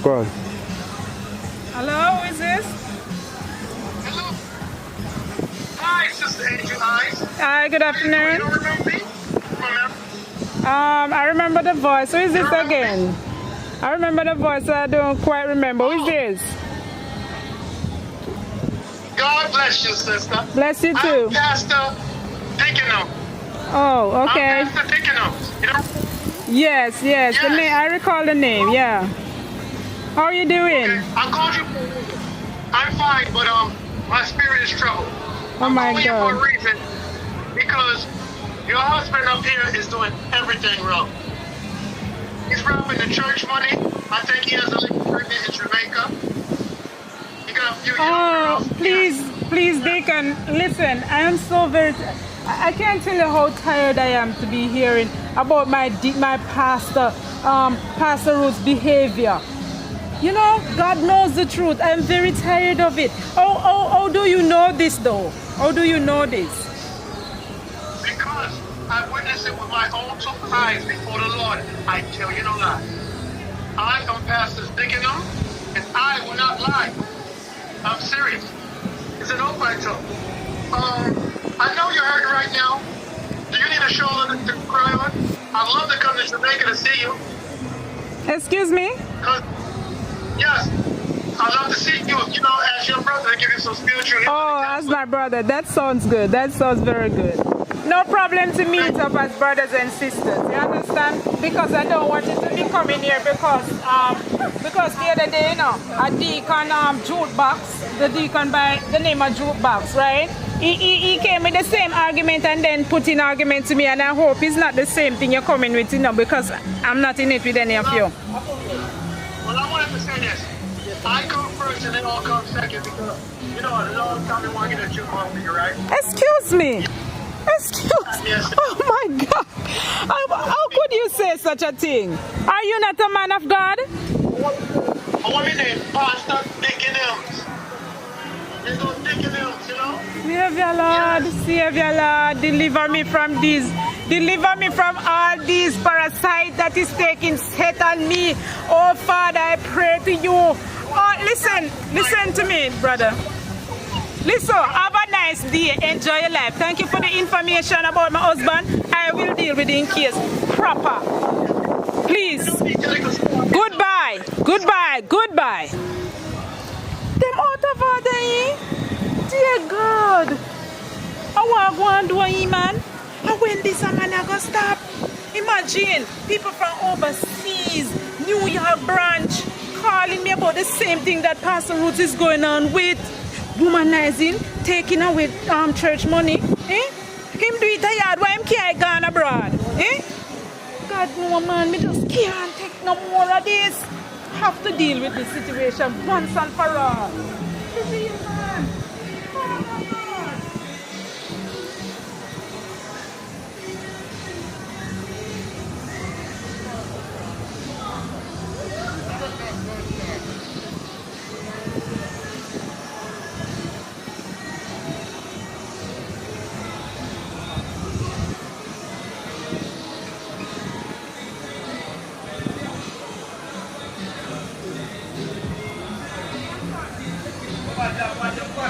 Go on. Hello, who is this? Hello. Hi, Sister Angel Eyes. Hi, good afternoon. You don't remember me? I remember the voice. Who is this again? I remember the voice, I don't quite remember. Who is this? God bless you, sister. Bless you too. I'm Pastor Pickeno. Oh, okay. I'm Pastor Pickeno. You know? Yes, yes. The Yes. name, I recall the name, yeah. How are you doing? Okay. I called you. I'm fine, but my spirit is troubled. Oh my I'm calling you for God. a reason because your husband up here is doing everything wrong. He's robbing the church money. I think he has a little pregnant in Jamaica. He got a few young Oh, girls. please, Deacon, listen, I am so very, I can't tell you how tired I am to be hearing about my pastor, Pastor Ruth's behavior. You know, God knows the truth. I'm very tired of it. How do you know this though? How do you know this? Because I witnessed it with my own two eyes before the Lord. I tell you no lie. I am Pastor Dickingham, and I will not lie. I'm serious. It's an oath I took. I know you're hurting right now. Do you need a shoulder to cry on? I'd love to come to Jamaica to see you. Excuse me? Yes, I'd love to see you, you know, as your brother, to give you some spiritual insight. Oh, as my brother. That sounds good. That sounds very good. No problem to meet up as brothers and sisters. You understand? Because I don't want you to be coming here because the other day, you know, a deacon jukebox, the deacon by the name of jukebox, right? He came with the same argument and then put in argument to me, and I hope it's not the same thing you're coming with, you know, because I'm not in it with any of you. Well, I wanted to say this. I come first and they all come second because, you know, a long time they want to get a jukebox for you, right? Excuse me. Yes. Oh my God. How could you say such a thing? Are you not a man of God? I want me to Pastor Dickingham. There's no Dickingham, you know? Savior Lord, Savior Lord, deliver me from these. Deliver me from all these parasites that is taking set on me. Oh Father, I pray to you. Oh, listen to me, brother. Listen, have a nice day. Enjoy your life. Thank you for the information about my husband. I will deal with it in case proper. Please. Goodbye. Goodbye. Goodbye. Them out of order, eh? Dear God. I want to go and do it, man. And when this man I go stop? Imagine people from overseas, New York branch, calling me about the same thing that Pastor Ruth is going on with. Womanizing, taking away church money. Eh? Him do it a yard, why him can't go abroad? Eh? God no man, me just can't take no more of this. Have to deal with this situation once and for all. See you, man. Oh my God. Vai dar uma